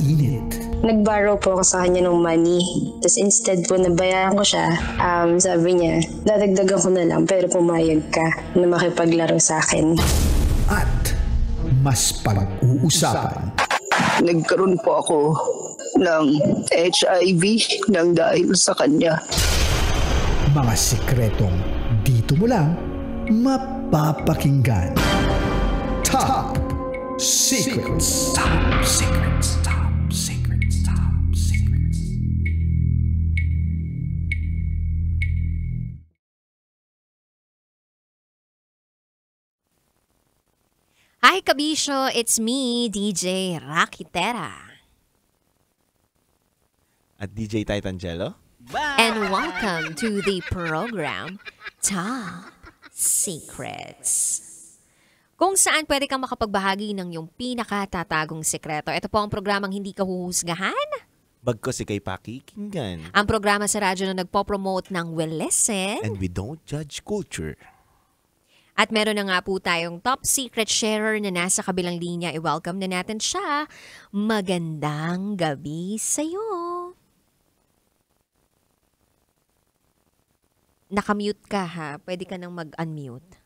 init. Nag-borrow po ako sa kanya ng money. Tapos instead po nabayaran ko siya, sabi niya, dadagdagan ko na lang pero pumayag ka na makipaglaro sa akin. At mas pag-uusapan. Nagkaroon po ako ng HIV nang dahil sa kanya. Mga sikretong dito mo lang mapapakinggan. Top Secrets. Top Secrets. Top Secrets. Top Secrets. Hi, Kabisyo! It's me, DJ Rakitera. At DJ Titangelo. And welcome to the program Top Secrets. Kung saan pwede kang makapagbahagi ng iyong pinakatatagong sekreto. Ito po ang programang hindi ka huhusgahan. Bagko si kay pakikinggan. Ang programa sa radyo na nagpo-promote ng well-listen. And we don't judge culture. At meron na nga po tayong top secret sharer na nasa kabilang linya. I-welcome na natin siya. Magandang gabi sa'yo. Nakamute ka ha. Pwede ka nang mag-unmute.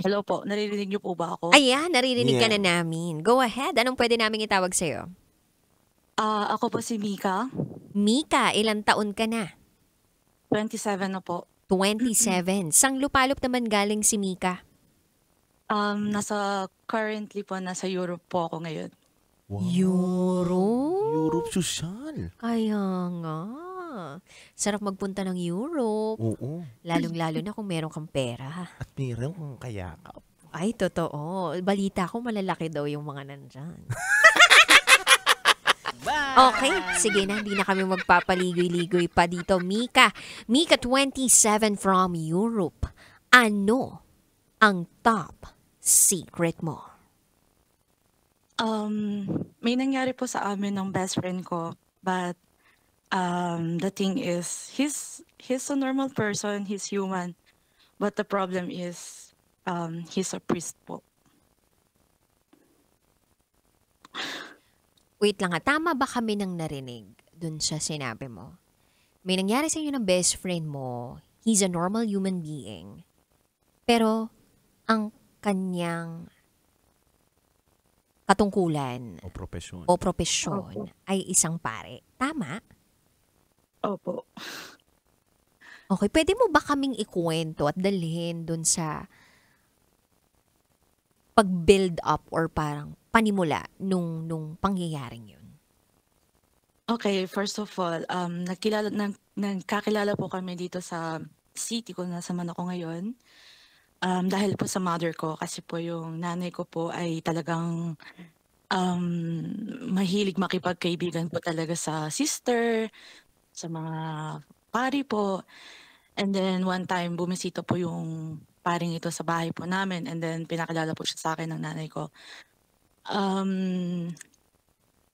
Hello po. Naririnig niyo po ba ako? Ayan, naririnig ka na namin. Go ahead. Anong pwede namin itawag sa'yo? Ako po si Mika. Mika, ilang taon ka na? 27 na po. 27. Sang lupalop naman galing si Mika? Currently po, nasa Europe po ako ngayon. Wow. Europe? Europe social. Kaya nga. Sarap magpunta ng Europe. Oo. Lalong-lalo na kung meron kang pera. At meron kang kayakap. Ay, totoo. Balita ko malalaki daw yung mga nandyan. Okay, sige na. Hindi na kami magpapaligoy-ligoy pa dito. Mika, 27 from Europe. Ano ang top secret mo? May nangyari po sa amin ng best friend ko. But the thing is, he's a normal person. He's human. But the problem is, he's a priest po. Wait lang tama ba kami nang narinig dun sa sinabi mo? May nangyari sa inyo ng best friend mo, he's a normal human being, pero ang kanyang katungkulan O profesyon. profesyon ay isang pare. Tama? Opo. Okay, pwede mo ba kaming ikwento at dalhin dun sa pag-build up or parang panimula nung pangyayaring yun? Okay, first of all, nagkakilala po kami dito sa city kung nasa man ako ngayon. Dahil po sa mother ko, kasi po yung nanay ko po ay talagang mahilig makipagkaibigan po talaga sa sister, sa mga pari po. And then one time, bumisita po yung paring ito sa bahay po namin. And then pinakilala po siya sa akin ng nanay ko.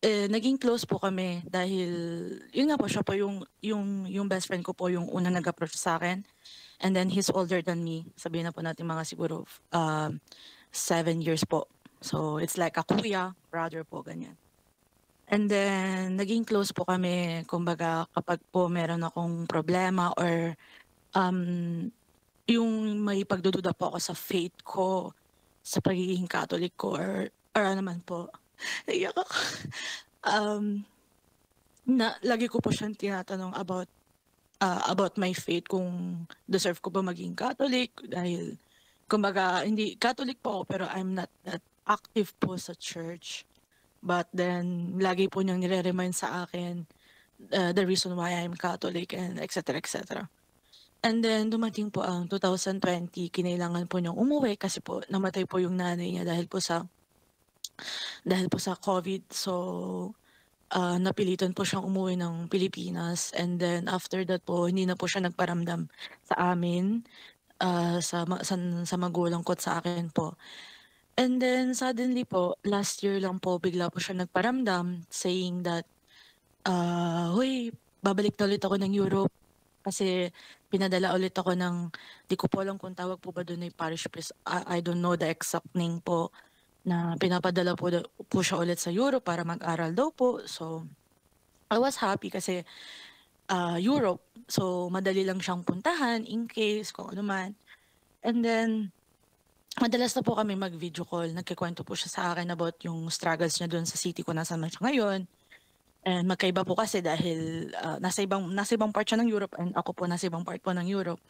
Naging close po kami dahil, yun nga po, siya po yung best friend ko po yung unang nag-approach sa akin. And then he's older than me. Sabihin na po natin mga siguro 7 years po. So it's like a kuya, brother po, ganyan. And then naging close po kami, kumbaga kapag po meron akong problema or yung may pagdududa po ako sa faith ko, sa pagiging Catholic ko or ano naman po. Naiyak ako. Lagi ko po siyang tinatanong about my faith, kung deserve ko ba maging Catholic dahil kumbaga hindi Catholic po ako pero I'm not that active po sa church. But then lagi po niyang nire-remind sa akin the reason why I'm Catholic and etc. etc. And then dumating po ang 2020, kinailangan po niyang umuwi kasi po namatay po yung nanay niya dahil po sa COVID. So napilitan po siyang umuwi ng Pilipinas. And then after that po, hindi na po siya nagparamdam sa amin, sa magulang ko at sa akin po. And then suddenly po, last year lang po, bigla po siya nagparamdam saying that, "Hoy, babalik na ulit ako ng Europe." Kasi pinadala ulit ako ng, di ko po alam kung tawag po ba doon ay parish priest. I don't know the exact name po. na pinapadala po siya ulit sa Europe para mag-aral daw po. So, I was happy kasi Europe. So, madali lang siyang puntahan in case, kung ano man. And then, madalas na po kami mag-video call. Nagkikwento po siya sa akin about yung struggles niya doon sa city ko nasa man siya ngayon. And magkaiba po kasi dahil nasa ibang part siya ng Europe and ako po nasa ibang part po ng Europe.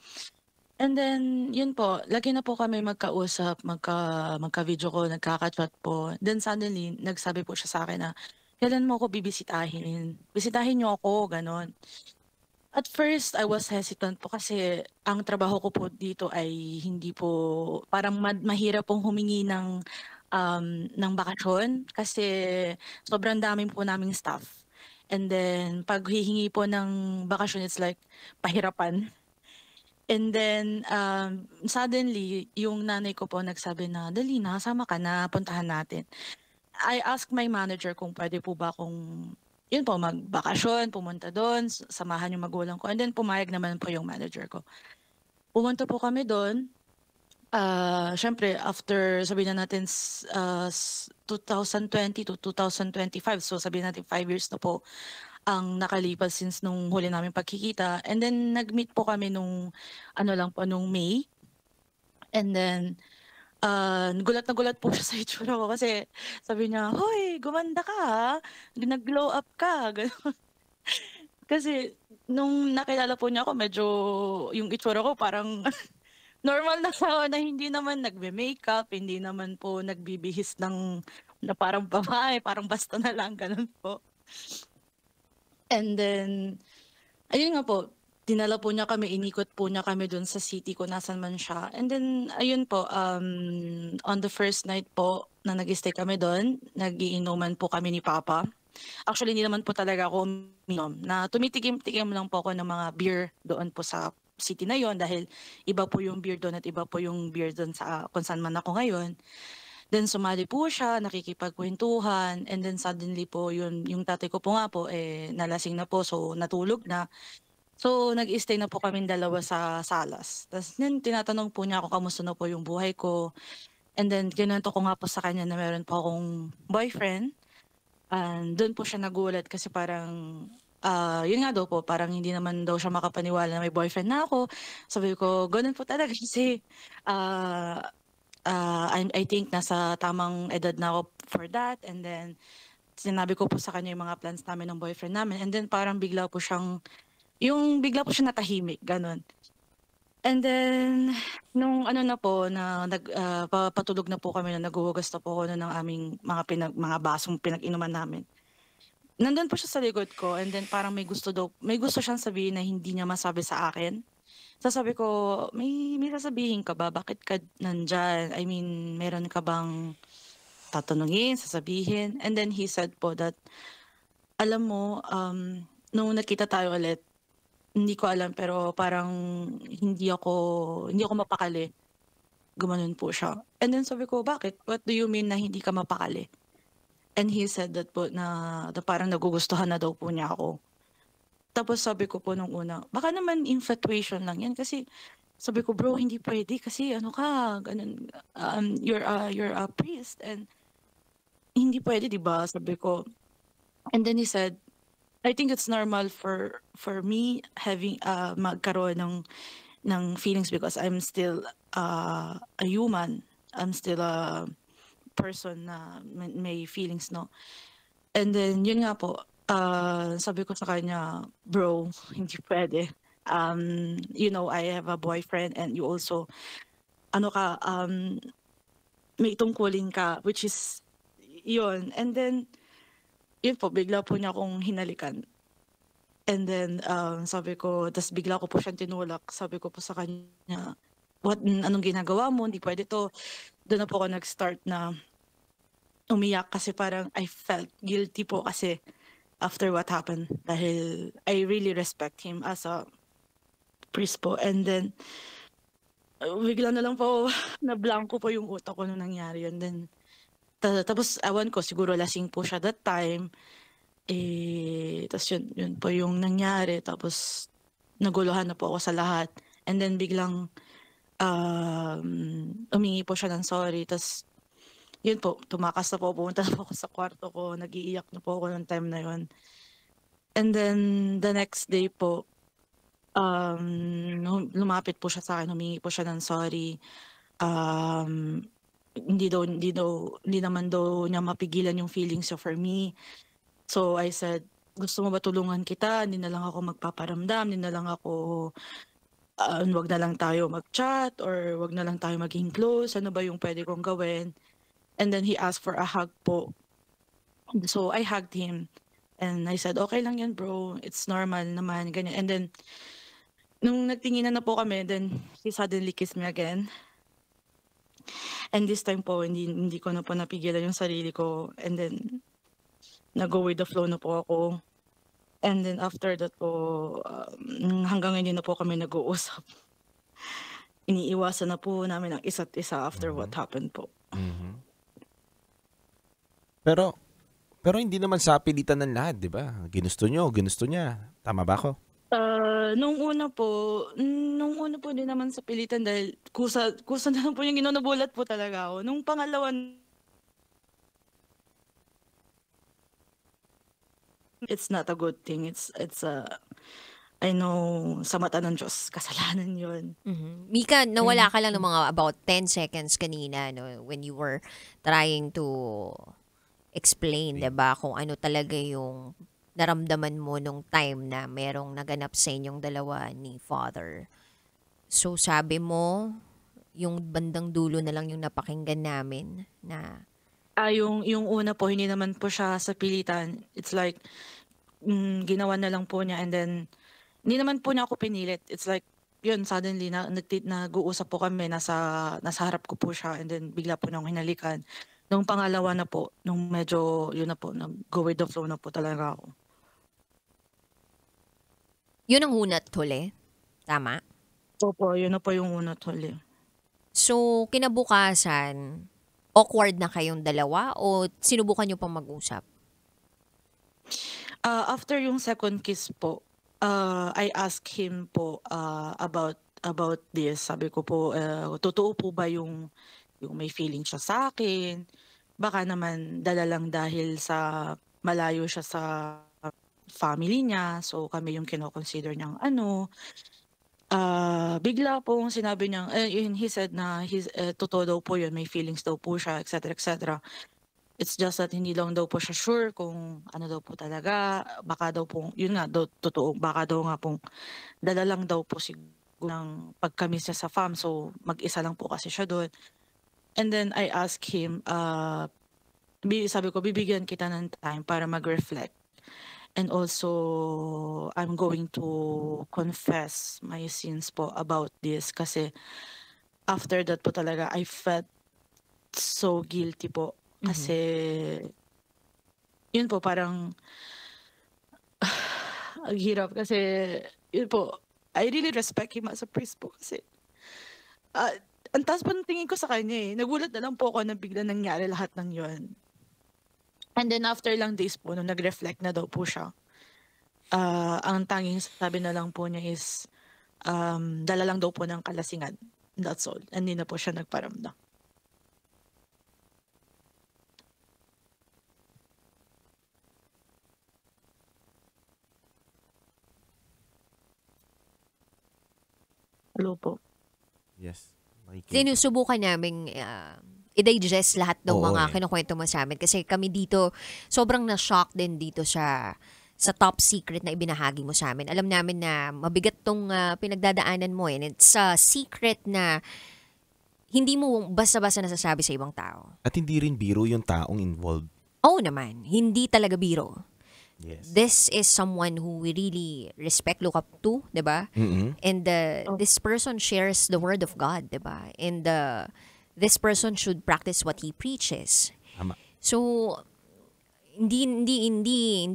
And then, yun po, lagi na po kami magkausap, magka-video call, nagkaka-chat po. Then suddenly, nagsabi po siya sa akin na, kailan mo ako bibisitahin? Bisitahin niyo ako, ganon. At first, I was hesitant po kasi ang trabaho ko po dito ay hindi po, parang mahirap pong humingi ng bakasyon kasi sobrang dami po naming staff. And then, pag hihingi po ng bakasyon, it's like pahirapan. And then, suddenly, yung nanay ko po nagsabi na, dali na, sama ka na, puntahan natin. I asked my manager kung pwede po ba akong, yun po, magbakasyon, pumunta doon, samahan yung magulang ko. And then, pumayag naman po yung manager ko. Pumunta po kami doon. Syempre, after, sabihin na natin, 2020 to 2025, so sabihin natin 5 years na po ang nakalipas since nung huli namin pagkikita. And then, nag-meet po kami nung, nung May. And then, gulat na gulat po siya sa itsura ko kasi sabi niya, hoy, gumanda ka ha, nag-glow up ka. Ganun. Kasi, nung nakilala po niya ako, medyo, yung itsura ko parang, normal na tao na hindi naman nagbe-makeup, hindi naman po nagbibihis na parang babae, parang basta na lang, ganun po. And then, ayun nga po, dinala po niya kami, inikot po niya kami dun sa city ko, nasan man siya. And then, ayun po, on the first night po na nag-stay kami dun, nag-iinuman po kami ni Papa. Actually, hindi naman po talaga ako uminom. Na tumitikim-tikim lang po ako ng mga beer doon po sa city na yon dahil iba po yung beer doon at iba po yung beer doon sa kung saan man ako ngayon. Then sumali po siya, nakikipagkwentuhan, and then suddenly po yung tatay ko po nga po nalasing na po, so natulog na. So nag-stay na po kaming dalawa sa salas. Tapos then tinatanong po niya ako kamusta na po yung buhay ko. And then kinento ko nga po sa kanya na meron po akong boyfriend. And doon po siya nagulat kasi parang yun nga daw po, parang hindi naman daw siya makapaniwala na may boyfriend na ako. Sabi ko, ganun po talaga kasi I think nasa tamang edad na ako for that. And then, sinabi ko po sa kanya yung mga plans namin ng boyfriend namin. And then, parang bigla po siya natahimik, ganun. And then, nung na po, na patulog na po kami na naghuhugas na po ako ng aming mga basong pinag-inuman namin. Nandun po siya sa likod ko and then parang may gusto siyang sabihin na hindi niya masabi sa akin. Sasabi ko, may sasabihin ka ba? Bakit ka nandyan? I mean, meron ka bang tatanungin, sasabihin? And then he said po that, alam mo, nung nakita tayo ulit, hindi ko alam pero parang hindi ako mapakali. Gumanon po siya. And then sabi ko, bakit? What do you mean na hindi ka mapakali? And he said that po na parang nagugustuhan na daw po niya ako. Tapos sabi ko po nung una, baka naman infatuation lang yan kasi sabi ko, bro, hindi pwede kasi ganun, you're a priest and hindi pwede, di ba? Sabi ko. And then he said, I think it's normal for me having magkaroon ng feelings because I'm still a human. I'm still a person na may feelings, no? And then, yun nga po, sabi ko sa kanya, bro, hindi pwede. I have a boyfriend and you also, may tungkulin ka, which is, yun. And then, yun po, bigla po niya akong hinalikan. And then, sabi ko, tas bigla ko po siyang tinulak. Sabi ko po sa kanya, anong ginagawa mo? Hindi pwede to. Doon na po ako nag-start na umiyak kasi parang I felt guilty po kasi after what happened dahil I really respect him as a priest po. And then, bigla na lang po na blanco po yung utak ko nung nangyari yun. Then, tapos awan ko, siguro lasing po siya that time. Tapos yun po yung nangyari. Tapos naguluhan na po ako sa lahat. And then biglang umingi po siya ng sorry. Tapos yun po, tumakas na po, pumunta na po ako sa kwarto ko, nag-iiyak na po ako ng time na yun. And then, the next day po, lumapit po siya sa akin, humingi po siya ng sorry. Hindi naman daw niya mapigilan yung feelings niya for me. So I said, gusto mo ba tulungan kita? Hindi na lang ako magpaparamdam, hindi na lang ako, wag na lang tayo mag-chat or wag na lang tayo maging close. Ano ba yung pwede kong gawin? And then he asked for a hug po. So I hugged him. And I said, okay lang yan bro, it's normal naman, ganyan. And then, nung nagtinginan na po kami, then he suddenly kissed me again. And this time po, hindi ko na po napigilan yung sarili ko. And then, nag-go with the flow na po ako. And then after that po, hanggang hindi na po kami nag-uusap. Iniiwasan na po namin ang isa't isa after what happened po. Pero hindi naman sa pilitan ng lahat, di ba? Ginusto niya. Tama ba ako? Nung una po din naman sa pilitan dahil kusa na lang po yung nabulat po talaga ako. Nung pangalawa, it's not a good thing. It's I know, sa mata ng Diyos, kasalanan yun. Mika, nawala ka lang ng mga about 10 seconds kanina, no, when you were trying to explain, diba, kung ano talaga yung naramdaman mo nung time na merong naganap sa inyong dalawa ni Father. So, sabi mo, yung bandang dulo na lang yung napakinggan namin na... Yung una po, hindi naman po siya sa pilitan. It's like, ginawa na lang po niya and then, hindi naman po niya ako pinilit. It's like, yun, suddenly, nag-uusap po kami, nasa harap ko po siya and then bigla po nang hinalikan. Nung pangalawa na po, nung medyo, yun na po, nag-go with the flow na po talaga ako. Yun ang hunat huli? Tama? Opo, yun na po yung unat huli. So, kinabukasan, awkward na kayong dalawa o sinubukan nyo pang mag-usap? After yung second kiss po, I asked him po about this. Sabi ko po, totoo po ba yung may feeling siya sa akin? Baka naman dala lang dahil sa malayo siya sa family niya. So kami yung kino-consider niyang bigla pong sinabi niyang, he said na totoo daw po yun, may feelings daw po siya, etc. etc. It's just that hindi lang daw po siya sure kung ano daw po talaga. Baka daw po, yun nga, totoo, baka daw nga pong dala lang daw po siguro ng pagkamis niya sa fam. So mag-isa lang po kasi siya doon. And then I asked him, sabi ko, bibigyan kita ng time para mag-reflect. And also, I'm going to confess my sins po about this kasi after that po talaga, I felt so guilty po. Kasi, yun po, parang, ang hirap kasi, yun po, I really respect him as a priest po kasi, ang taas po ng tingin ko sa kanya eh. Nagulat na lang po ako na bigla nangyari lahat ng yun. And then after lang days po, nung nag-reflect na daw po siya, ang tanging sabi na lang po niya is, dala lang daw po ng kalasingan. That's all. Hindi na po siya nagparamdam. Hello po. Yes. Sinusubukan namin i-digest lahat ng mga kinukwento mo sa amin. Kasi kami dito, sobrang na-shock din dito sa top secret na ibinahagi mo sa amin. Alam namin na mabigat tong pinagdadaanan mo. And it's a secret na hindi mo basta-basta nasasabi sa ibang tao. At hindi rin biro yung taong involved. Oo naman. Hindi talaga biro. Yes. This is someone who we really respect, look up to, diba? And this person shares the word of God, diba? And this person should practice what he preaches. Tama. So, hindi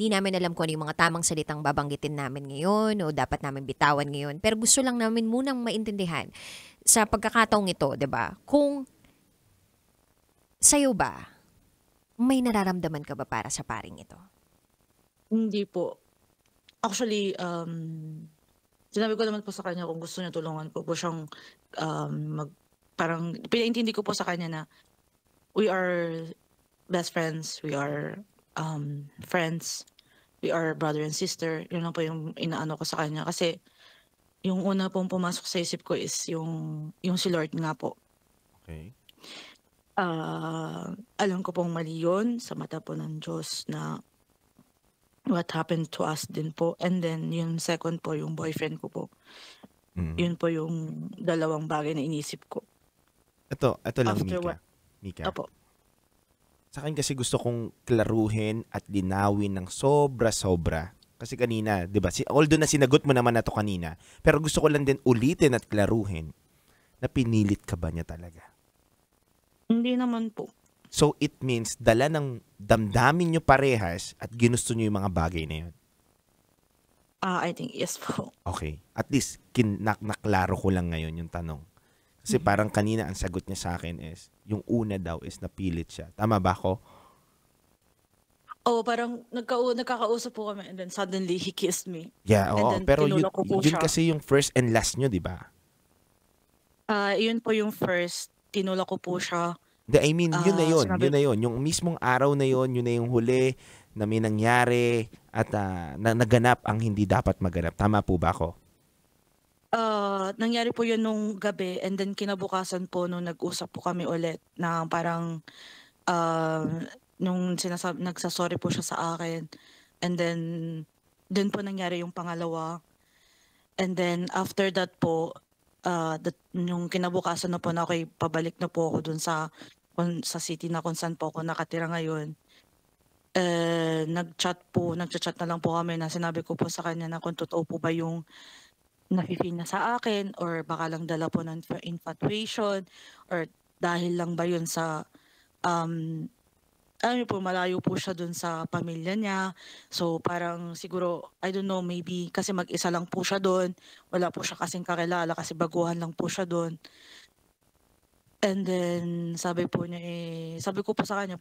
namin alam kung ano yung mga tamang salitang babanggitin namin ngayon o dapat namin bitawan ngayon. Pero gusto lang namin munang maintindihan sa pagkakataong ito, diba? Kung sa'yo ba, may nararamdaman ka ba para sa paring ito? Hindi po. Actually, sinabi ko naman po sa kanya kung gusto niya tulungan ko po siyang parang pinaintindi ko po sa kanya na we are best friends, we are friends, we are brother and sister. Yun lang po yung inaano ko sa kanya. Kasi yung una pong pumasok sa isip ko is yung si Lord nga po. Okay. Alam ko pong mali yun sa mata po ng Diyos na what happened to us din po. And then yung second po, yung boyfriend ko po. Mm. Yun po yung dalawang bagay na inisip ko. Ito lang, After Mika. what? Mika. Opo. Sa akin kasi gusto kong klaruhin at linawin ng sobra-sobra. Kasi kanina, di ba, although na sinagot mo naman na to kanina, pero gusto ko lang din ulitin at klaruhin na pinilit ka ba niya talaga? Hindi naman po. So it means dala ng damdamin nyo parehas at ginusto nyo yung mga bagay na yun. I think yes po. Okay. At least, naklaro ko lang ngayon yung tanong. Kasi parang kanina ang sagot niya sa akin is, yung una daw is napilit siya. Tama ba ako? Parang nagkakausap po kami and then suddenly he kissed me. Yeah, And oo. then Pero tinulak ko po yun siya. kasi yung first and last nyo, di ba? Yun po yung first. Tinulak ko po siya. I mean, yun na yun. sinabi- Yun na yun. Yung mismong araw na yun na yung huli na may nangyari at na naganap ang hindi dapat maganap. Tama po ba ako? Nangyari po yun nung gabi and then kinabukasan po nung nag-usap po kami ulit na parang nung nagsasorry po siya sa akin and then dun po nangyari yung pangalawa and then after that po nung kinabukasan na po na ako pabalik na po ako dun sa city na kung saan po ako nakatira ngayon. Nagchat na lang po kami na sinabi ko po sa kanya na kung totoo po ba yung nafe-feel na sa akin or baka lang dala po ng infatuation or dahil lang ba yun sa alam niyo po malayo po siya dun sa pamilya niya. So parang siguro I don't know, maybe kasi mag-isa lang po siya dun. Wala po siya kasing kakilala kasi baguhan lang po siya dun. And then sabi ko po sa kanya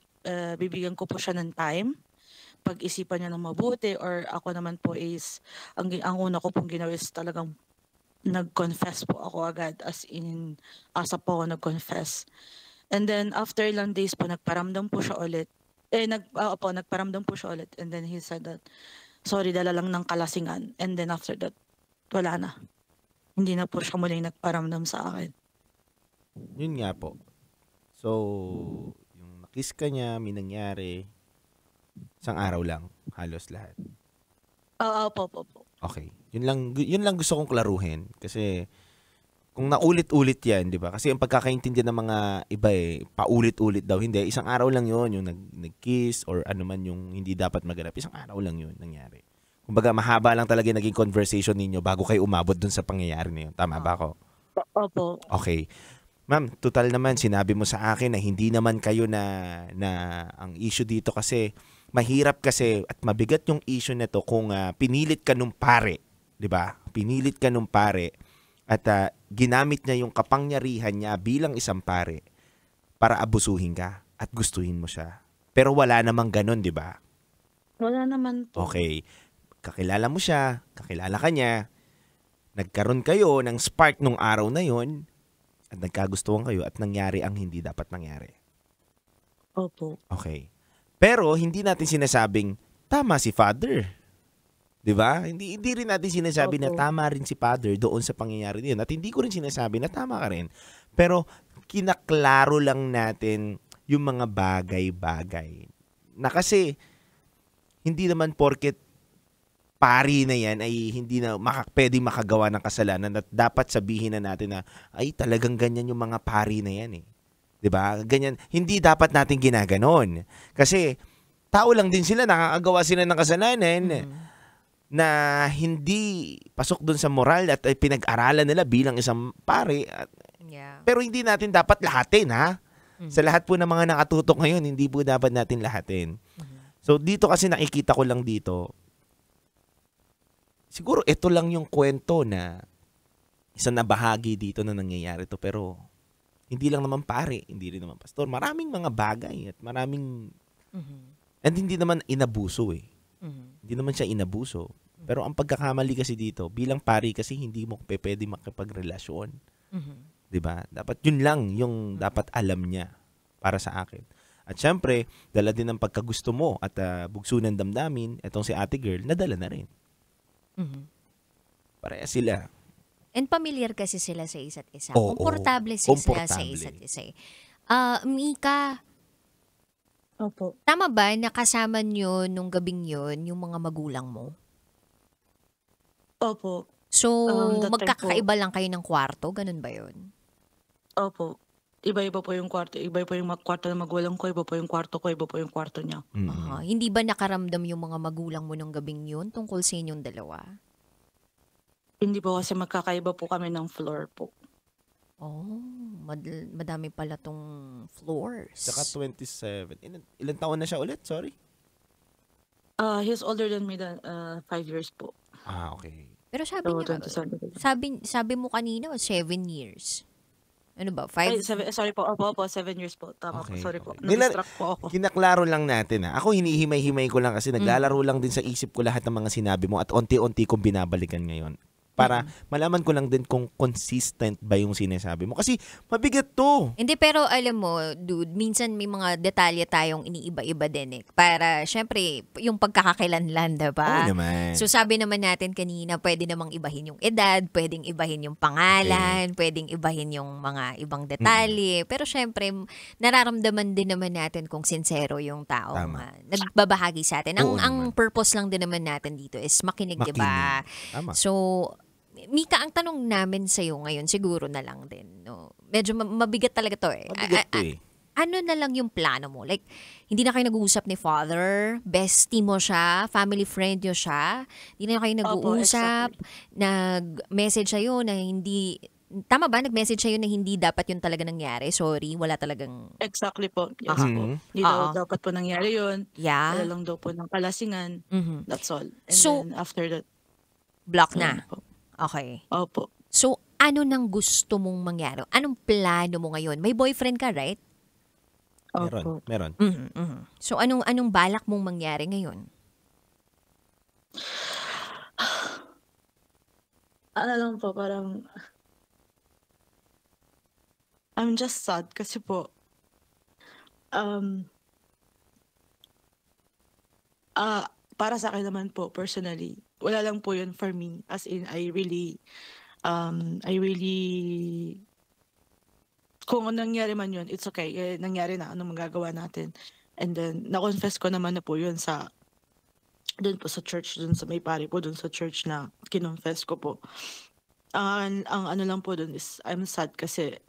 bibigyan ko po siya ng time. Pag-isipan niya ng mabuti or ako naman po is ang una ko pong ginawa is talagang nag-confess po ako agad as in asa po ako nag-confess. And then after ilang days po nagparamdam po siya ulit. Nagparamdam po siya ulit and then he said that sorry dala lang ng kalasingan and then after that wala na. Hindi na po siya muling nagparamdam sa akin. Yun nga po. So, yung nakiss ka niya, may nangyari, isang araw lang, halos lahat. Po. Okay. Yun lang gusto kong klaruhin. Kasi, kung naulit-ulit yan, di ba? Kasi ang pagkakaintindihan ng mga iba paulit-ulit daw. Hindi, isang araw lang yun, yung nag-kiss or ano man yung hindi dapat maganap. Isang araw lang yun nangyari. Kumbaga, mahaba lang talaga naging conversation ninyo bago kayo umabot dun sa pangyayari na yun. Tama ba ako? Opo. Okay. Ma'am, total naman, sinabi mo sa akin na hindi naman kayo na ang issue dito kasi mahirap kasi at mabigat yung issue na to kung pinilit ka nung pare, di ba? Pinilit ka nung pare at ginamit niya yung kapangyarihan niya bilang isang pare para abusuhin ka at gustuhin mo siya. Pero wala namang ganun, di ba? Wala naman po. Okay. Kakilala mo siya, kakilala ka niya, nagkaroon kayo ng spark nung araw na yon at nagkagustuhan kayo at nangyari ang hindi dapat nangyari. Opo. Okay. Pero hindi natin sinasabing tama si Father. 'Di ba? Hindi rin natin sinasabi na Opo. tama rin si Father doon sa pangyayari niyon. At hindi ko rin sinasabi na tama ka rin. Pero kinaklaro lang natin yung mga bagay-bagay. Na kasi hindi naman porket pari na yan ay hindi na pwedeng makagawa ng kasalanan at dapat sabihin na natin na ay talagang ganyan yung mga pari na yan eh. 'Di ba? Ganyan, hindi dapat natin ginaganon. Kasi tao lang din sila, nakakagawa sila ng kasalanan na hindi pasok doon sa moral at ay pinag-aralan nila bilang isang pari. Yeah. Pero hindi natin dapat lahatin, ha? Sa lahat po ng mga nakatutok ngayon, hindi po dapat natin lahatin. So dito kasi nakikita ko lang dito, siguro ito lang yung kwento na isa na bahagi dito na nangyayari to, pero hindi lang naman pare, hindi rin naman pastor. Maraming mga bagay at maraming and hindi naman inabuso eh. Hindi naman siya inabuso. Pero ang pagkakamali kasi dito, bilang pari kasi hindi mo pwede makipagrelasyon. 'Di ba? Dapat yun lang yung dapat alam niya para sa akin. At syempre, dala din ng pagkagusto mo at bugso ng damdamin, etong si ate girl, nadala na rin. Mhm. Pareha sila. And familiar kasi sila sa isa't isa. Oo, Komportable sila sa komportable. isa't isa. Mika, Opo. tama ba nakasama nyo nung gabing yun yung mga magulang mo? Opo. So, That time magkakaiba lang kayo ng kwarto? Ganun ba yun? Opo. Iba-iba po yung kwarto. Iba po yung kwarto ng magulang ko. Iba po yung kwarto ko. Iba po yung kwarto niya. Mm. Aha. Hindi ba nakaramdam yung mga magulang mo nung gabing yun tungkol sa inyong dalawa? Hindi po kasi magkakaiba po kami ng floor po. Oh, madami pala tong floors. Saka 27. Ilan taon na siya ulit? Sorry. He's older than me than 5 years po. Okay. Pero sabi So, niya, 27. sabi mo kanina, 7 years. Ano ba? Ay, 5? sorry po. Opo, 7 years po. Tama po. Okay, Sorry po. okay. Na-distract po ako. Kinaklaro lang natin Ako hinihimay-himay ko lang kasi naglalaro lang din sa isip ko lahat ng mga sinabi mo at onti-onti kong binabalikan ngayon. Para malaman ko lang din kung consistent ba yung sinasabi mo. Kasi mabigat to. Hindi, pero alam mo, dude, minsan may mga detalye tayong iniiba-iba din eh. Para, syempre, yung pagkakakilanlan, diba? Oo naman. So, sabi naman natin kanina, pwede namang ibahin yung edad, pwedeng ibahin yung pangalan, pwedeng ibahin yung mga ibang detalye. Pero syempre, nararamdaman din naman natin kung sincero yung tao Tama. nagbabahagi sa atin. Oo Ang naman. purpose lang din naman natin dito is makinig, diba? Tama. So, Mika, ang tanong namin sa'yo ngayon, siguro na lang din, no? Medyo mabigat talaga to eh. Mabigat to eh. Ano na lang yung plano mo? Like, hindi na kayo nag-uusap ni father? Bestie mo siya? Family friend nyo siya? Hindi na kayo nag-uusap? Nag-message sa'yo na hindi... Tama ba? Nag-message sa'yo na hindi dapat yun talaga nangyari? Sorry, wala talagang... Exactly po. Yes Aha. po. Hindi daw dapat po nangyari yun. Yeah? Wala lang daw po ng kalasingan. Mhm. That's all. And So, then after that, Block wala na. po. Okay. Opo. So, ano nang gusto mong mangyari? Anong plano mo ngayon? May boyfriend ka, right? Opo. Meron. Mhm, mhm. So, anong balak mong mangyari ngayon? Ano lang po, parang... I'm just sad kasi po, para sa akin naman po, personally, wala lang po yun for me. As in, I really, kung nangyari man yun, it's okay. Nangyari na, anong magagawa natin. And then, na-confess ko naman na po yun sa, dun po sa church, dun sa may pari po, dun sa church na kinonfess ko po. Ang ano lang po dun is, I'm sad kasi,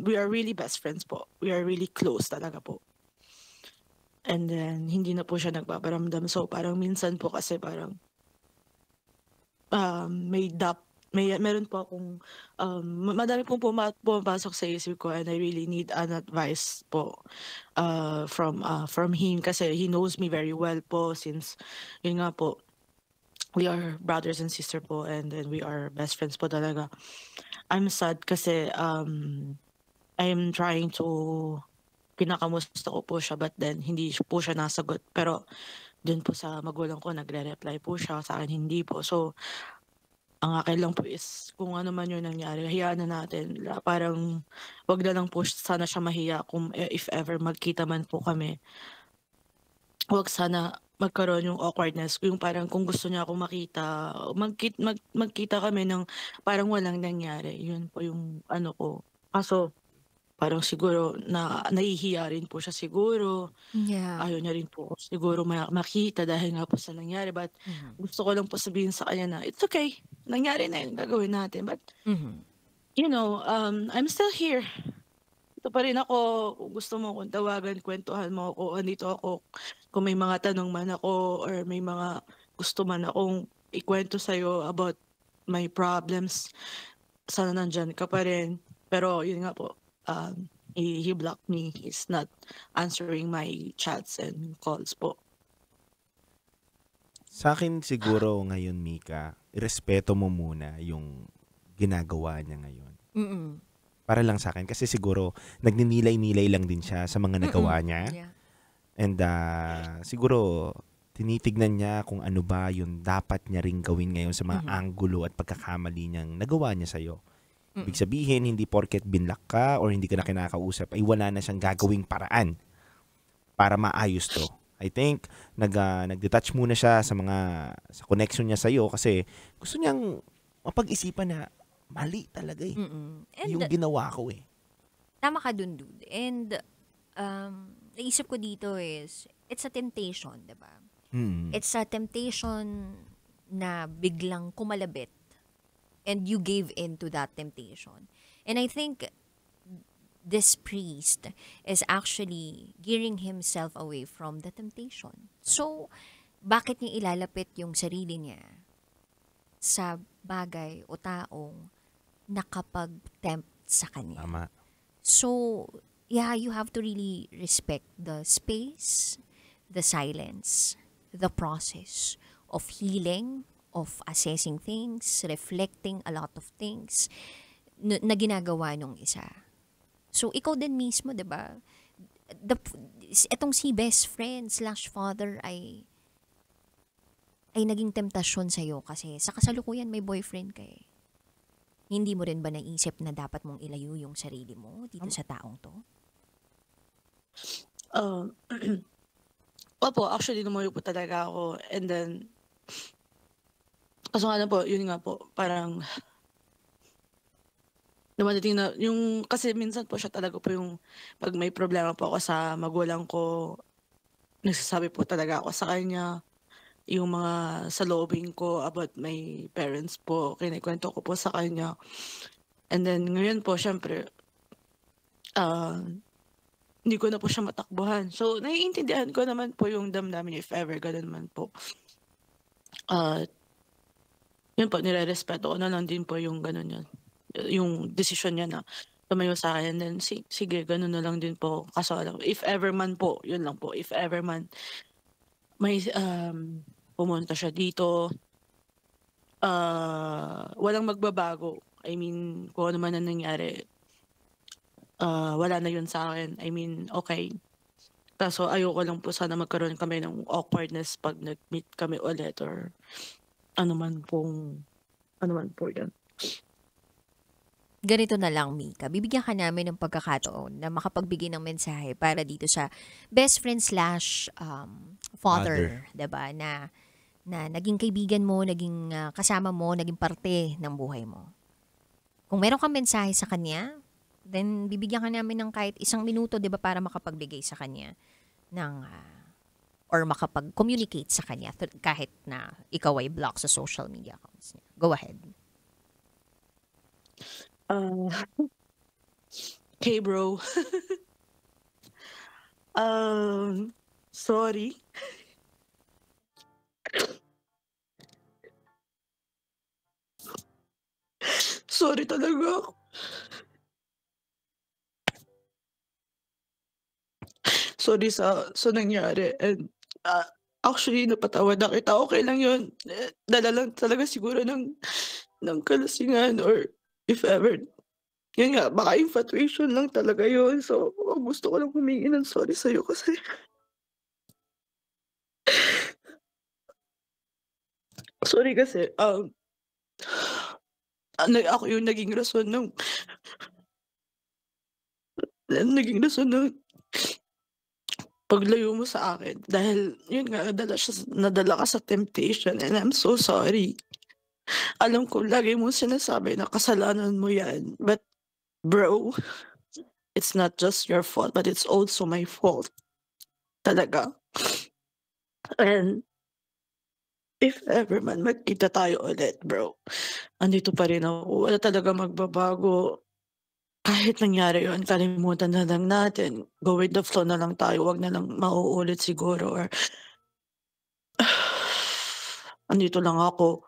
we are really best friends po. We are really close talaga po. And then, hindi na po siya nagpaparamdam. So, parang minsan po kasi parang meron po akong madami pong pumapasok sa isip ko and I really need an advice po from him kasi he knows me very well po since yun nga po we are brothers and sister po and then we are best friends po talaga. I'm sad kasi I'm trying to pinakamusta ko po siya but then hindi po siya nasagot. Pero dun po sa magulang ko nagre-reply po siya, sa akin hindi po. So ang akin lang po is kung ano man yun nangyari, hayaan na natin. Parang wag na lang po sana siya mahiya kung if ever magkita man po kami. Wag sana magkaroon yung awkwardness. Yung parang kung gusto niya akong makita, magkita kami ng parang walang nangyari. Yun po yung ano ko. Kaso parang siguro na nahihiya rin po siya siguro. Yeah. Ayaw niya rin po siguro makita dahil nga po sa nangyari. But gusto ko lang po sabihin sa kanya na it's okay. Nangyari na yun, gagawin natin. But you know, I'm still here. Ito pa rin ako. Kung gusto mo akong tawagan, kwentuhan mo ako. Andito ako. Kung may mga tanong man ako or may mga gusto man akong ikwento sa'yo about my problems, sana nandyan ka pa rin. Pero yun nga po, he blocked me. He's not answering my chats and calls po. Sa akin siguro ngayon, Mika, irespeto mo muna yung ginagawa niya ngayon. Para lang sa akin. Kasi siguro, nagninilay-nilay lang din siya sa mga nagawa niya. Yeah. And siguro, tinitignan niya kung ano ba yung dapat niya ring gawin ngayon sa mga anggulo at pagkakamali niyang nagawa niya sa'yo. Ibig sabihin, hindi porket binlock ka or hindi ka na kinakausap, ay wala na siyang gagawing paraan para maayos to. I think, nag-detach muna siya sa connection niya sa'yo kasi gusto niyang mapag-isipan na mali talaga eh. And Yung ginawa ko eh. tama ka dun, dude. And naisip ko dito is, it's a temptation, diba? It's a temptation na biglang kumalabit and you gave in to that temptation. And I think this priest is actually gearing himself away from the temptation. So, bakit niya ilalapit yung sarili niya sa bagay o taong nakapag-tempt sa kanya? Tama. So, yeah, you have to really respect the space, the silence, the process of healing, of assessing things, reflecting a lot of things na ginagawa nung isa. So, ikaw din mismo, diba? Etong si best friend / father ay naging temptasyon sa'yo kasi sa kasalukuyan may boyfriend ka eh. Hindi mo rin ba naisip na dapat mong ilayo yung sarili mo dito sa taong to? Opo, actually lumayo po talaga ako. And then, kaso nga na po, yun nga po, parang dumadating na, yung, kasi minsan po siya talaga po yung, pag may problema po ako sa magulang ko, nagsasabi po talaga ako sa kanya, yung mga saloobin ko about my parents po, kinikwento ko po sa kanya. And then, ngayon po, syempre, hindi ko na po siya matakbuhan. So, naiintindihan ko naman po yung damdamin if ever, gano'n man po. Yun po, nire-respeto ko na lang din po yung gano'n yun. Yung decision niya na tumayo sa akin. And then, sige, gano'n na lang din po. Kaso, if ever man po, yun lang po, if ever man, may pumunta siya dito, walang magbabago. I mean, kung ano man ang nangyari, wala na yun sa akin. I mean, okay. Kaso ayoko lang po sana magkaroon kami ng awkwardness pag nag-meet kami ulit or ano man po yan. Ganito na lang, Mika. Bibigyan ka namin ng pagkakataon na makapagbigay ng mensahe para dito sa best friend / father, diba? Na naging kaibigan mo, naging kasama mo, naging parte ng buhay mo. Kung meron kang mensahe sa kanya, then bibigyan ka namin ng kahit 1 minuto, diba, para makapagbigay sa kanya ng or makapag-communicate sa kanya kahit na ikaw ay block sa social media accounts niya. Go ahead. Hey bro. Sorry. Sorry talaga ako. Sorry sa nangyari. And actually, napatawad na kita. Okay lang yun. Dala lang talaga siguro ng kalasingan or if ever. Yun nga, baka infatuation lang talaga yun. So, gusto ko lang humingi ng sorry sa'yo kasi sorry kasi, ako yung naging rason ng paglayo mo sa akin. Dahil, yun nga, nadala ka sa temptation and I'm so sorry. Alam ko, lagi mo sinasabi na kasalanan mo yan. But, bro, it's not just your fault, but it's also my fault. Talaga. And, if ever man magkita tayo ulit, bro, andito pa rin ako. Wala talaga magbabago. Kahit nangyari yun, kalimutan na lang natin. Go with the flow na lang tayo. Wag na lang mauulit siguro. Or, andito lang ako.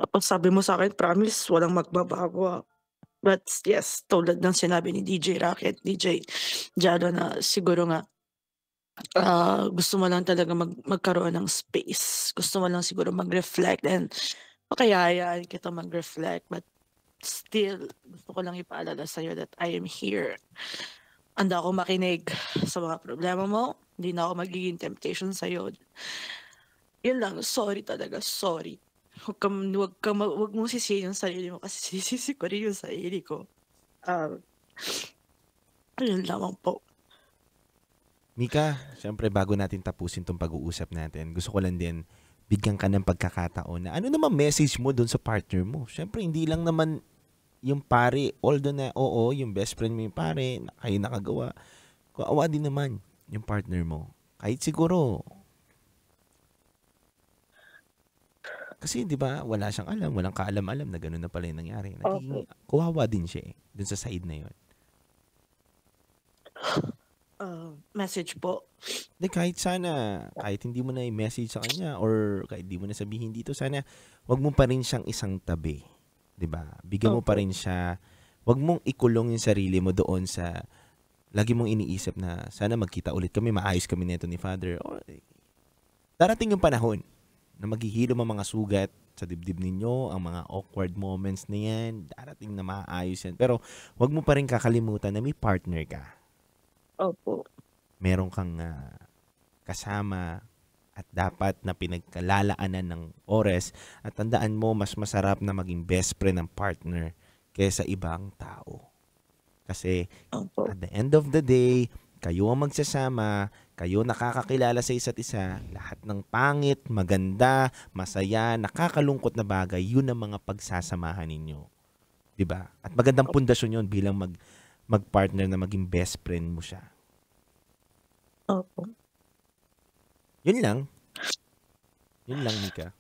Tapos sabi mo sa akin, promise, walang magbabago. But yes, tulad ng sinabi ni DJ Rocket, DJ Jalo na siguro nga, gusto mo lang talaga magkaroon ng space. Gusto mo lang siguro mag-reflect and pakayayaan kita mag-reflect. But still, gusto ko lang ipaalala sa'yo that I am here. Handa ako makinig sa mga problema mo. Hindi na ako magiging temptation sa'yo. Yun lang, sorry talaga, sorry. wag mong sisihin yung sarili mo kasi sisisi ko rin yung sarili ko. Um, Ayun lamang po. Mika, syempre bago natin tapusin tong pag-uusap natin, gusto ko lang din bigyan ka ng pagkakataon na ano naman message mo doon sa partner mo. Syempre hindi lang naman yung pare, although na oo, yung best friend mo yung pare, kayo nakagawa. Kaawa din naman yung partner mo. Kahit siguro, kasi di ba wala siyang alam, walang kaalam-alam na gano'n na pala yung nangyari. Naging kawawa din siya dun sa side na yun. Message po. Di kahit sana, kahit hindi mo na i-message sa kanya or kahit hindi mo na sabihin dito, sana wag mo pa rin siyang isang tabi. Di ba? Bigyan mo pa rin siya, wag mong ikulong yung sarili mo doon sa, lagi mong iniisip na sana magkita ulit kami, maayos kami nito ni Father. Or, darating yung panahon na maghihilom ang mga sugat sa dibdib ninyo, ang mga awkward moments na yan, darating na maayos yan. Pero wag mo pa rin kakalimutan na may partner ka. Opo. Meron kang kasama at dapat na pinagkalalaanan ng oras at tandaan mo mas masarap na maging best friend ng partner kaysa ibang tao. Kasi Opo. at the end of the day, kayo ang magsasama, kayo nakakakilala sa isa't isa, lahat ng pangit, maganda, masaya, nakakalungkot na bagay, yun ang mga pagsasamahan ninyo. 'Di ba? At magandang pundasyon yun bilang magpartner na maging best friend mo siya. Opo. Yun lang. Yun lang, Mika.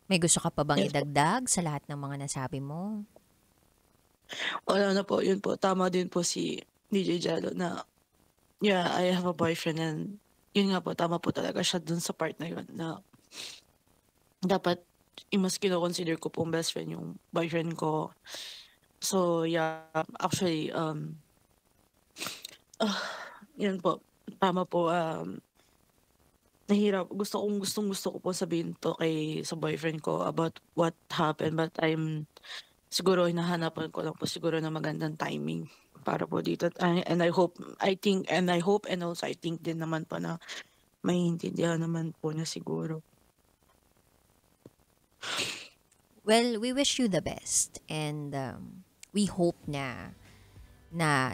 May gusto ka pa bang Yes po. idagdag sa lahat ng mga nasabi mo? Wala na po, yun po. Tama din po si DJ Jello na, yeah, I have a boyfriend and yun nga po, tama po talaga siya dun sa part na yun na dapat mas kino-consider ko pong best friend yung boyfriend ko. So, yeah, actually, yun po, tama po, nahirap, gustong gusto ko po sabihin to sa boyfriend ko about what happened, but siguro hinahanapan ko lang po siguro na magandang timing para po dito. And I hope and also I think din naman po na maiintindihan naman po niya siguro. Well, we wish you the best and we hope na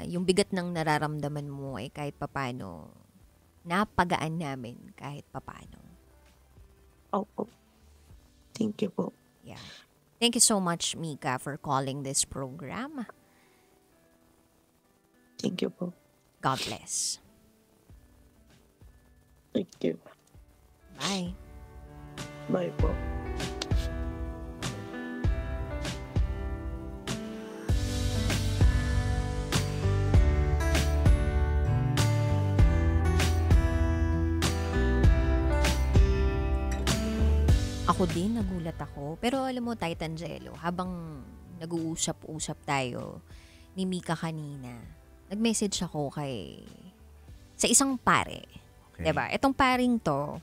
yung bigat ng nararamdaman mo ay kahit papano napagaan namin kahit papano. Opo. Thank you po. Yeah. Thank you so much, Mika, for calling this program. Thank you po. God bless. Thank you. Bye. Bye po. Ako din, nagulat ako. Pero alam mo, Titan Jello, habang nag-uusap-usap tayo ni Mika kanina, nag-message ako sa isang pare. Okay. Diba? Itong paring to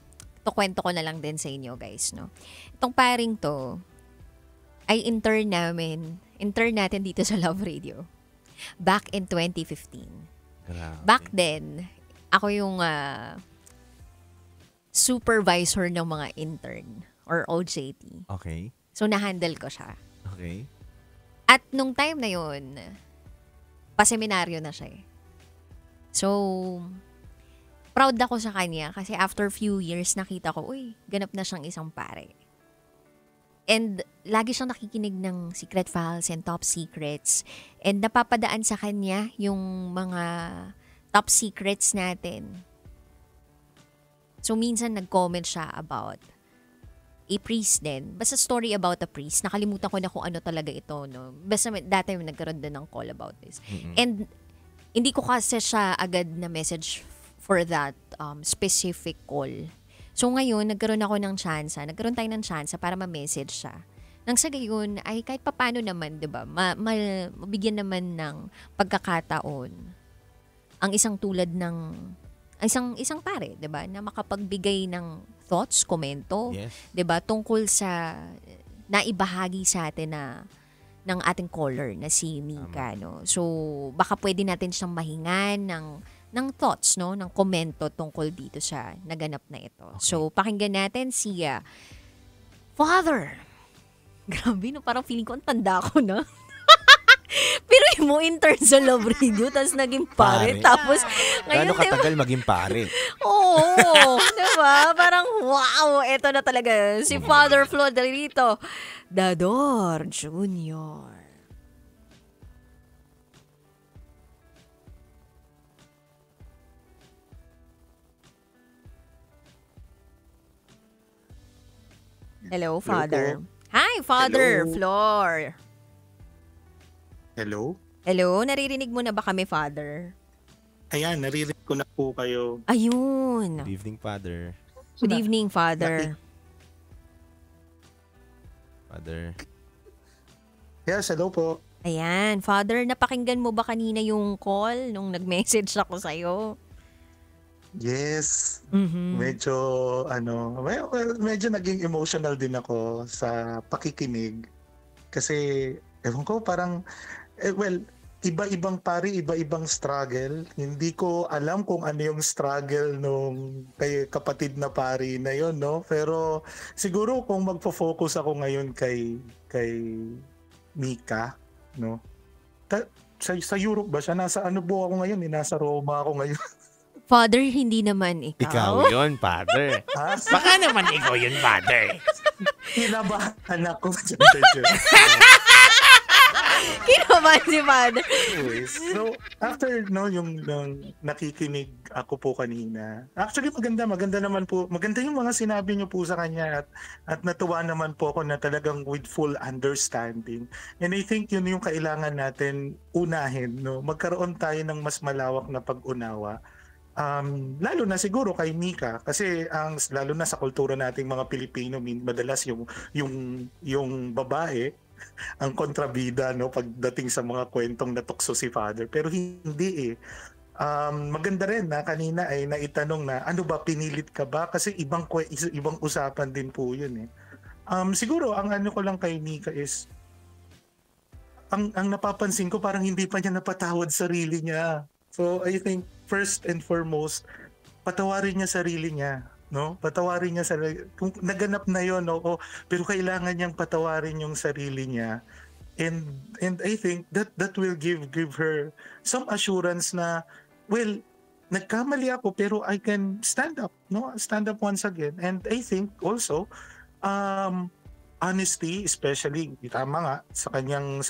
kwento ko na lang din sa inyo, guys, no? Itong paring to ay intern natin dito sa Love Radio. Back in 2015. Grabe. Back then, ako yung supervisor ng mga intern or OJT. Okay. So, na-handle ko siya. Okay. At nung time na yun, pa-seminaryo na siya eh. So, proud ako sa kanya kasi after few years, nakita ko, uy, ganap na siyang isang pare. And lagi siyang nakikinig ng secret files and top secrets. And napapadaan sa kanya yung mga top secrets natin. So, minsan nag-comment siya about a priest din. Basta story about a priest. Nakalimutan ko na kung ano talaga ito, no? Basta dati nagkaroon din ng call about this. Mm-mm. And hindi ko kasi siya agad na message for that specific call. So ngayon, nagkaroon tayo ng chance para ma-message siya. Nang sa gayon, ay kahit papano naman, di ba, mabigyan naman ng pagkakataon ang isang tulad ng isang pare, 'di ba, na makapagbigay ng thoughts, komento, Yes. 'di ba, tungkol sa naibahagi sa atin ng ating caller na si Mika, no. So baka pwede natin siyang mahingan ng thoughts, no, ng komento tungkol dito sa naganap na ito. So, pakinggan natin si Father. Grabe, no, parang feeling ko ang tanda ko na. Pero mo intern sa Love Radio, tapos naging pare. Tapos, ngayon, Gaano katagal maging pare? Oo, diba? Parang, wow, eto na talaga. Si Father Floderito Dador Jr. Hello, Father. Hi, Father Hello. Flor. Hello? Hello, naririnig mo na ba kami, Father? Ayan, naririnig ko na po kayo. Ayun. Good evening, Father. Good evening, Father. Father. Yes, hello po. Ayan, Father, napakinggan mo ba kanina yung call nung nag-message ako sa'yo? Yes. Mhm. Medyo, medyo naging emotional din ako sa pakikinig. Kasi, ewan ko, parang, iba-ibang pari, iba-ibang struggle. Hindi ko alam kung ano yung struggle nung kay kapatid na pari na yon, no? Pero siguro kung magfo-focus ako ngayon kay Mika, no? Sa Europe ba siya? Nasa ano po ako ngayon? Nasa Roma ako ngayon. Father, hindi naman ikaw. Ikaw yun, Father. Ah, Baka naman ikaw yun, Father. Kinabahan ako. Kinabahan si Father. Anyways, so after yung nakikinig ako po kanina, actually maganda naman po, maganda yung mga sinabi niyo po sa kanya at natuwa naman po ako na talagang with full understanding. And I think yun yung kailangan natin unahin, no? Magkaroon tayo ng mas malawak na pag-unawa. Lalo na siguro kay Mika kasi lalo na sa kultura nating mga Pilipino madalas yung babae ang kontrabida, no, pagdating sa mga kwentong natukso si Father, pero hindi maganda rin na kanina ay naitanong na ano ba, pinilit ka ba, kasi ibang usapan din po yun siguro ang ano ko lang kay Mika is ang napapansin ko parang hindi pa niya napatawad sarili niya. So I think first and foremost, patawarin niya sarili niya, no? Patawarin niya sarili. Kung naganap na 'yon, no? Pero kailangan niyang patawarin yung sarili niya. And I think that will give her some assurance na, well, nagkamali ako pero I can stand up, no? Stand up once again. And I think also honesty, especially tama nga sa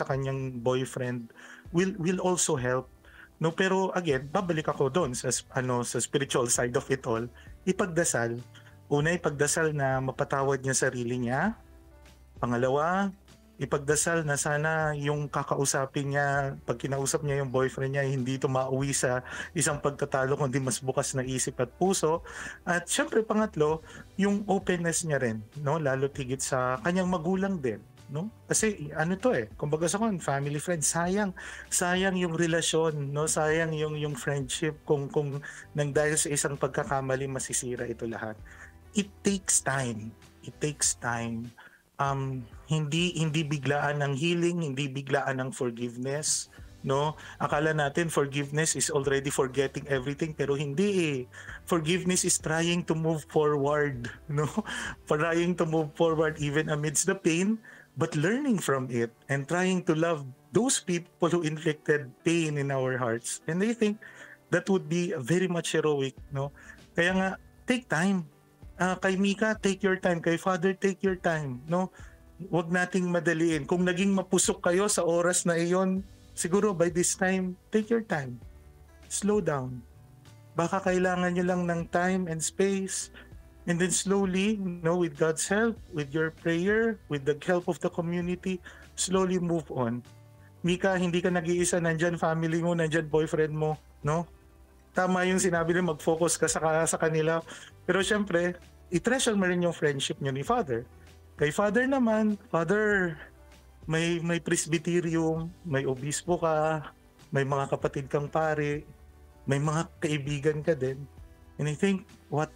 kanyang boyfriend will also help. No, pero again, babalik ako doon sa spiritual side of it all. Ipagdasal. Una, ipagdasal na mapatawad niya sarili niya. Pangalawa, ipagdasal na sana yung kakausapin niya, pag kinausap niya yung boyfriend niya, hindi ito mauwi sa isang pagtatalo, kundi mas bukas na isip at puso. At syempre, pangatlo, yung openness niya rin, no? Lalo tigit sa kanyang magulang din. No? Kasi kumbaga sa family friend, sayang yung relasyon, no? Sayang yung friendship kung nang dahil sa isang pagkakamali masisira ito lahat. It takes time. Hindi biglaan ng healing, hindi biglaan ng forgiveness, no? Akala natin forgiveness is already forgetting everything, pero hindi. Forgiveness is trying to move forward, no? Trying to move forward even amidst the pain, but learning from it and trying to love those people who inflicted pain in our hearts. And I think that would be very much heroic, no? Kaya nga, take time. Kay Mika, take your time. Kay Father, take your time, no? Huwag nating madaliin. Kung naging mapusok kayo sa oras na iyon, siguro by this time, take your time. Slow down. Baka kailangan nyo lang ng time and space. And then slowly, with God's help, with your prayer, with the help of the community, slowly move on. Mika, hindi ka nag-iisa. Nandyan family mo, nandyan boyfriend mo, no? Tama yung sinabi nila, mag-focus ka sa kanila. Pero syempre, i-treasure mo rin yung friendship nyo ni Father. Kay Father naman, Father, may presbyterium, may obispo ka, may mga kapatid kang pare, may mga kaibigan ka din. And I think what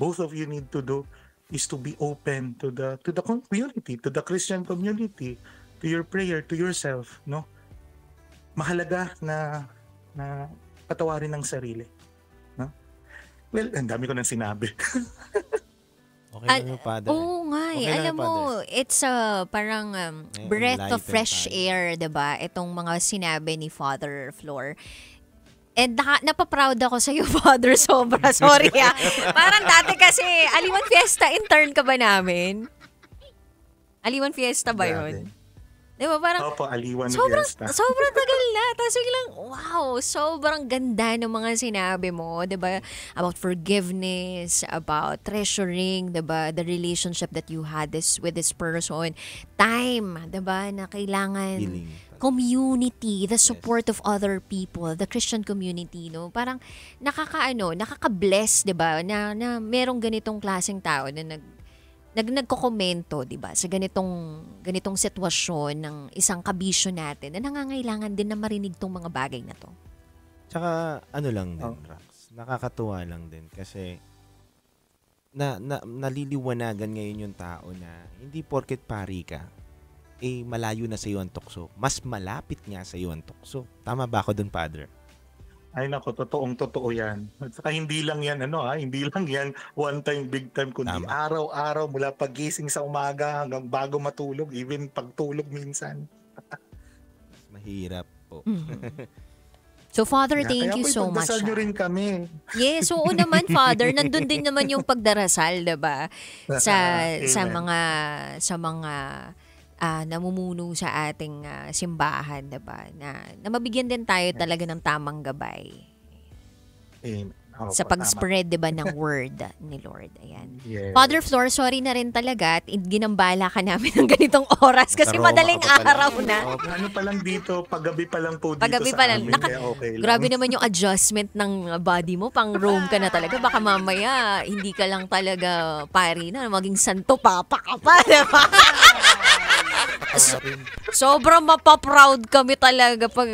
both of you need to do is to be open to the community, to the Christian community, to your prayer, to yourself, no? Mahalaga na patawarin ng sarili. No? Well, ang dami ko nang sinabi. Okay lang yung Father. Oo nga eh. Okay lang Alam yung mo, Father. it's parang breath of enlightened fresh tayo. air, 'di ba? Itong mga sinabi ni Father Flor. And napaproud ako sa iyo, Father, sobra. Sorry Parang dati kasi, Aliwan Fiesta, intern ka ba namin? Aliwan Fiesta ba yun? Di ba parang, Opo, Aliwan sobrang Fiesta. tagal na. Tapos biglang, wow, sobrang ganda ng mga sinabi mo, 'di ba? About forgiveness, about treasuring, 'di ba? The relationship that you had with this person. Time, 'di ba? Na kailangan Healing. community, the support of other people, the Christian community, no? Parang nakaka-bless, 'di ba? Na merong ganitong klaseng tao na nagko-komento, 'di ba? Sa ganitong sitwasyon ng isang kabisyo natin na nangangailangan din na marinig tong mga bagay na 'to. Tsaka ano lang din, Rax. Nakakatuwa lang din kasi naliliwanagan ngayon yung tao na hindi porket pari ka, malayo na sa iyo ang tukso. Mas malapit nga sa iyo ang tukso. Tama ba ako dun, Father? Ay nako, totoo yan. At saka hindi lang yan, hindi lang yan one time, big time, kundi Tama. araw-araw mula pagising sa umaga hanggang bago matulog, even pagtulog minsan. Mas mahirap po. So, Father, Kaya thank you po so much. ipagdasal nyo rin kami. Yes, oo naman, Father. Nandun din naman yung pagdarasal, 'di ba? Sa Amen. mga namumuno sa ating simbahan, 'di ba? Na mabigyan din tayo talaga ng tamang gabay Amen. Opo, sa pag-spread, 'di ba, ng word ni Lord. Ayan. Yes. Father Flor, sorry na rin talaga at ginambala ka namin ng ganitong oras kasi Aroma madaling ka pa pala. araw na. Ano pa lang dito, paggabi pa lang po dito Paggabi sa pa lang. amin, kaya okay lang. Grabe naman yung adjustment ng body mo. Pang Rome ka na talaga. Baka mamaya, hindi ka lang talaga pari na. Maging santo papa ka pa. Diba? Sobrang mapaproud kami talaga pag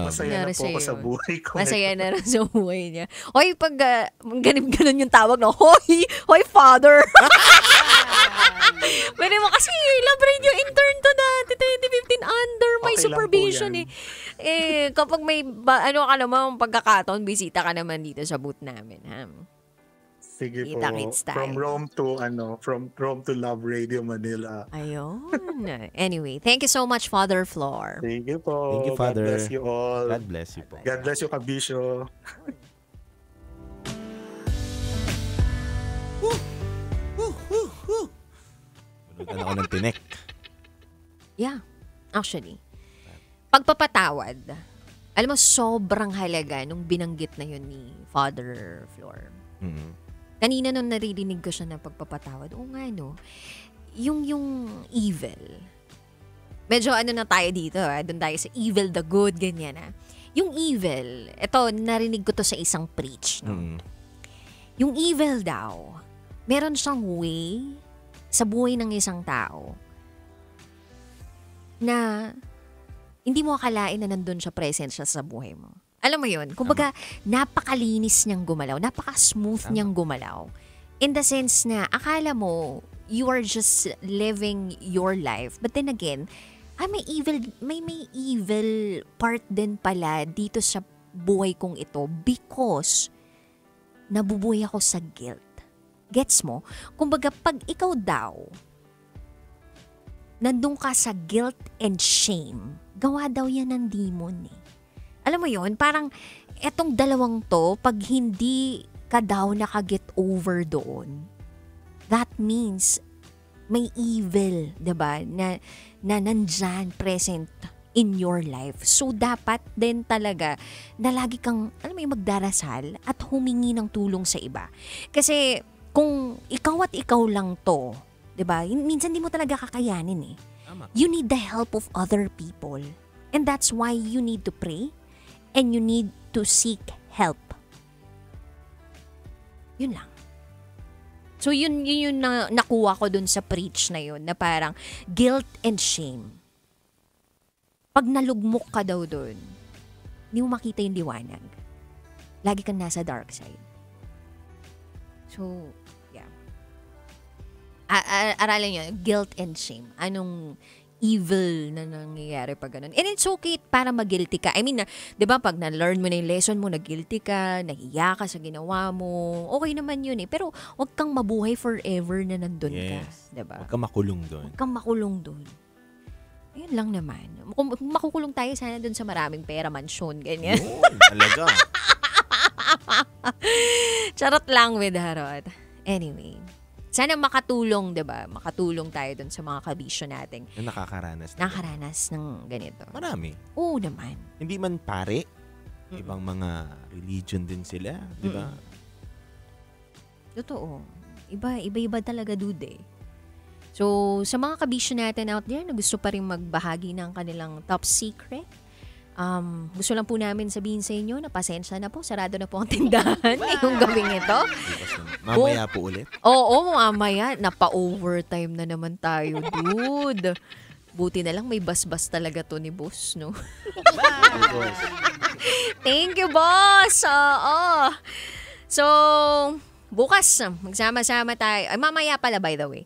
Masaya na po ako sa buhay ko. Masaya na rin sa buhay niya. Hoy, pag ganun yung tawag na, Hoy, Father. Pwede mo kasi Love Radio intern to dati, 2015 under my Okay lang po supervision yan. kapag may ka naman pagkakataon, bisita ka naman dito sa booth namin, ha? Sige po. Kita-kits tayo. From Rome to Love Radio Manila. Ayun. Anyway, thank you so much, Father Flor. Thank you po. Thank you, Father. God bless you all. God bless you po. God bless you, Kabisyo. Tulutan ako ng tinik. Yeah, actually. Pagpapatawad, alam mo, sobrang halaga nung binanggit na yun ni Father Flor. Mhm. Kanina nung naririnig ko siya ng pagpapatawad, oo nga no, yung evil. Medyo na tayo dito, doon tayo sa evil, the good, ganyan Yung evil, ito, narinig ko to sa isang preach. No? Mhm. Yung evil daw, meron siyang way sa buhay ng isang tao na hindi mo akalain na nandun siya, present siya sa buhay mo. Alam mo yun? Kumbaga, napakalinis niyang gumalaw. Napaka-smooth niyang gumalaw. In the sense na, akala mo, you are just living your life. But then again, may evil part din pala dito sa buhay kong ito because nabubuhay ako sa guilt. Gets mo? Kumbaga, pag ikaw daw, nandun ka sa guilt and shame, gawa daw yan ng demon Alam mo yon, parang etong dalawang to, pag hindi ka daw nakaget over doon, that means may evil, 'di ba? Na nandyan, present in your life. So, dapat din talaga na lagi kang, alam mo yung magdarasal at humingi ng tulong sa iba. Kasi, kung ikaw at ikaw lang to, 'di ba? Minsan di mo talaga kakayanin Tama. You need the help of other people. And that's why you need to pray and you need to seek help. Yun lang. So yun yung nakuha ko dun sa preach na yun, na parang guilt and shame. Pag nalugmok ka daw dun, hindi mo makita yung liwanag. Lagi kang nasa dark side. So, yeah. Aralin nyo, guilt and shame. Anong evil na nangyayari pag ganun. And it's okay para mag-guilty ka. I mean, di ba, pag na-learn mo na yung lesson mo, nag-guilty ka, nahiya ka sa ginawa mo, okay naman yun eh. Pero huwag kang mabuhay forever na nandun ka. Di ba? Huwag kang makulong doon. Huwag kang makulong doon. Ayun lang naman. Kung makukulong tayo sana doon sa maraming pera, mansyon, ganyan. Yun, talaga. Charot lang with Harot. Anyway, sana makatulong, 'di ba? Makatulong tayo dun sa mga kabisyo nating Yung nakakaranas. nakaranas ng ganito. Marami. Oo naman. Hindi man pare, ibang mga religion din sila, di ba? Totoo. Iba-iba talaga, dude. So, sa mga kabisyo natin out there na gusto pa rin magbahagi ng kanilang top secret, gusto lang po namin sabihin sa inyo na pasensya na po, sarado na po ang tindahan ngayong gawing ito. Mamaya po ulit. Oo, mamaya. Napa-overtime na naman tayo, dude. Buti na lang may bas-bas talaga to ni boss, no? Thank you, boss! Oo. So, bukas, magsama-sama tayo. Ay, mamaya pala, by the way.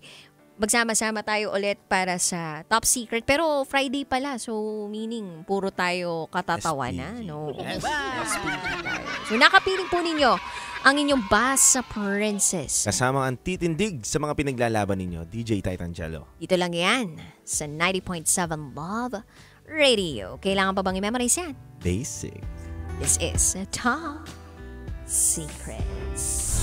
Magsama-sama tayo ulit para sa Top Secret. Pero Friday pala. So, meaning, puro tayo katatawa na. No? SPG tayo. So, nakapiling po ninyo ang inyong Basa Princess. Kasama ang titindig sa mga pinaglalaban ninyo, DJ Titan Jello. Dito lang yan sa 90.7 Love Radio. Kailangan pa bang i-memorize yan? Basic. This is Top Secrets.